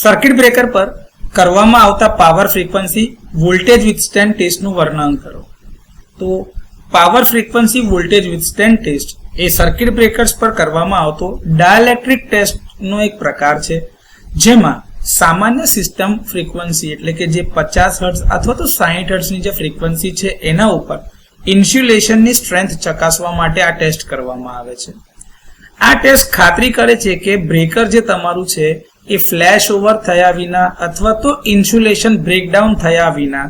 Circuit breaker પર કરવામાં આવતા પાવર ફ્રીક્વન્સી વોલ્ટેજ વિથસ્ટેન્ડ ટેસ્ટનું વર્ણન કરો. તો પાવર ફ્રીક્વન્સી વોલ્ટેજ વિથસ્ટેન્ડ ટેસ્ટ એ સર્કિટ બ્રેકર્સ પર કરવામાં આવતો ડાયલેક્ટ્રિક ટેસ્ટનો એક પ્રકાર છે, જેમાં સામાન્ય સિસ્ટમ ફ્રીક્વન્સી એટલે કે જે 50 હર્ટ્ઝ અથવા તો 60 હર્ટ્ઝની જે ફ્રીક્વન્સી છે એના ઉપર ઇન્સ્યુલેશનની સ્ટ્રેન્થ ચકાસવા માટે આ ટેસ્ટ કરવામાં આવે છે. આ ટેસ્ટ ખાતરી કરે છે કે બ્રેકર જે તમારું છે એ ફ્લેશ ઓવર થયા વિના અથવા તો ઇન્સ્યુલેશન બ્રેકડાઉન થયા વિના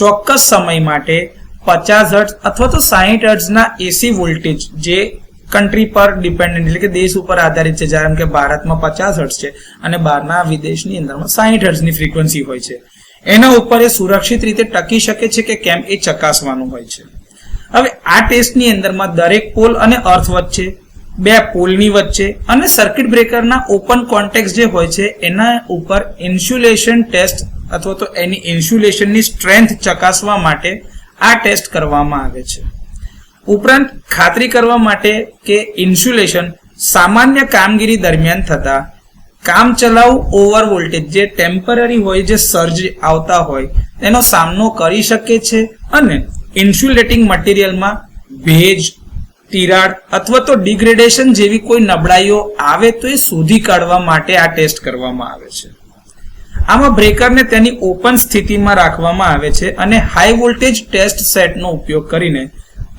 ચોક્કસ સમય માટે 50 હર્ટ્ઝ અથવા તો 60 હર્ટ્ઝના એસી વોલ્ટેજ જે કન્ટ્રી પર ડિપેન્ડન્ટ એટલે કે દેશ ઉપર આધારિત છે, જેમ કે ભારતમાં 50 હર્ટ્ઝ છે અને બહારના વિદેશની અંદરમાં 60 હર્ટ્ઝની ફ્રીક્વન્સી હોય છે, એના ઉપર એ સુરક્ષિત રીતે ટકી શકે છે કે કેમ એ ચકાસવાનું હોય છે. હવે આ ટેસ્ટની અંદરમાં દરેક પોલ અને અર્થ વચ્ચે, બે પોલની વચ્ચે અને સર્કિટ બ્રેકરના ઓપન કોન્ટેક્ટ જે હોય છે એના ઉપર ઇન્સ્યુલેશન ટેસ્ટ અથવા તો એની ઇન્સ્યુલેશનની સ્ટ્રેન્થ ચકાસવા માટે આ ટેસ્ટ કરવામાં આવે છે. ઉપરાંત ખાતરી કરવા માટે કે ઇન્સ્યુલેશન સામાન્ય કામગીરી દરમિયાન થતા કામચલાઉ ઓવર વોલ્ટેજ જે ટેમ્પરરી હોય, જે સર્જ આવતા હોય તેનો સામનો કરી શકે છે અને ઇન્સ્યુલેટિંગ મટીરિયલમાં ભેજ, તિરાડ અથવા તો ડિગ્રેડેશન જેવી કોઈ નબળાઈઓ આવે તો એ શોધી કાઢવા માટે આ ટેસ્ટ કરવામાં આવે છે. આમાં બ્રેકરને તેની ઓપન સ્થિતિમાં રાખવામાં આવે છે અને હાઈ વોલ્ટેજ ટેસ્ટ સેટનો ઉપયોગ કરીને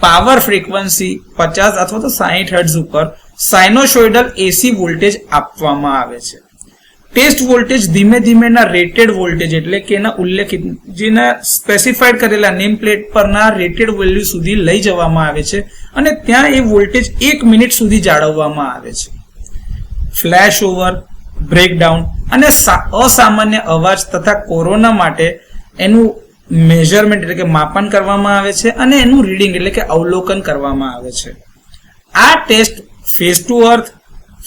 પાવર ફ્રીક્વન્સી 50 અથવા તો 60 હર્ટ્ઝ ઉપર સાઇનોસોઇડલ એસી વોલ્ટેજ આપવામાં આવે છે. ટેસ્ટ વોલ્ટેજ ધીમે ધીમેના રેટેડ વોલ્ટેજ એટલે કે એના ઉલ્લેખિત જેના સ્પેસિફાઈડ કરેલા નેમ પ્લેટ પરના રેટેડ વેલ્યુ સુધી લઈ જવામાં આવે છે અને ત્યાં એ વોલ્ટેજ 1 મિનિટ સુધી જાળવવામાં આવે છે. ફ્લેશ ઓવર, બ્રેકડાઉન અને અસામાન્ય અવાજ તથા કોરોના માટે એનું મેઝરમેન્ટ એટલે કે માપન કરવામાં આવે છે અને એનું રીડિંગ એટલે કે અવલોકન કરવામાં આવે છે. આ test phase to earth,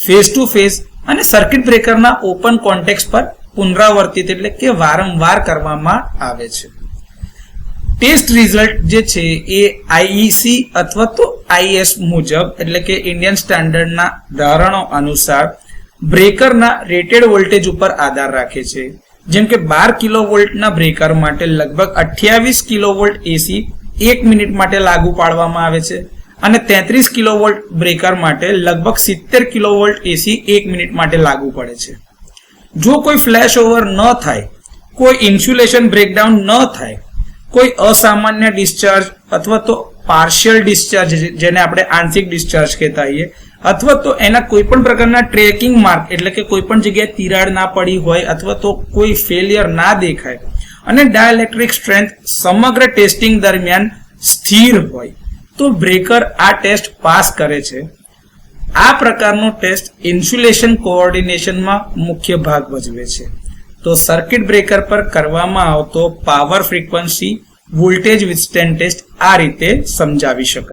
phase to phase અને સર્કિટ બ્રેકરના ઓપન કોન્ટેક્ટ પર પુનરાવર્તિત એટલે કે વારંવાર કરવામાં આવે છે. ટેસ્ટ રિઝલ્ટ જે છે એ આઈઈસી અથવા તો આઈએસ મુજબ એટલે કે ઇન્ડિયન સ્ટાન્ડર્ડના ધારણો અનુસાર બ્રેકરના રેટેડ વોલ્ટેજ ઉપર આધાર રાખે છે. જેમ કે 12 કિલોવોલ્ટના બ્રેકર માટે લગભગ 28 કિલોવોલ્ટ એસી 1 મિનિટ માટે લાગુ પાડવામાં આવે છે અને 33 કિલોવોલ્ટ બ્રેકર માટે લગભગ 70 કિલોવોલ્ટ એસી 1 મિનિટ માટે લાગુ પડે છે. જો કોઈ ફ્લેશ ઓવર ન થાય, કોઈ ઇન્સ્યુલેશન બ્રેકડાઉન ન થાય, કોઈ અસામાન્ય ડિસ્ચાર્જ અથવા તો પાર્શિયલ ડિસ્ચાર્જ જેને આપણે આંશિક ડિસ્ચાર્જ કહેતા હોઈએ અથવા તો એના કોઈ પણ પ્રકારના ટ્રેકિંગ માર્ક એટલે કે કોઈ પણ જગ્યાએ તિરાડ ના પડી હોય અથવા તો કોઈ ફેલિયર ના દેખાય અને ડાયલેક્ટ્રિક સ્ટ્રેન્થ સમગ્ર ટેસ્ટિંગ દરમિયાન સ્થિર હોય તો બ્રેકર આ ટેસ્ટ પાસ કરે છે. આ પ્રકારનો ટેસ્ટ ઇન્સ્યુલેશન કોઓર્ડિનેશનમાં મુખ્ય ભાગ ભજવે છે. તો સર્કિટ બ્રેકર પર કરવામાં આવતો પાવર ફ્રીક્વન્સી વોલ્ટેજ વિથસ્ટેન્ડ ટેસ્ટ આ રીતે સમજાવી શકાય.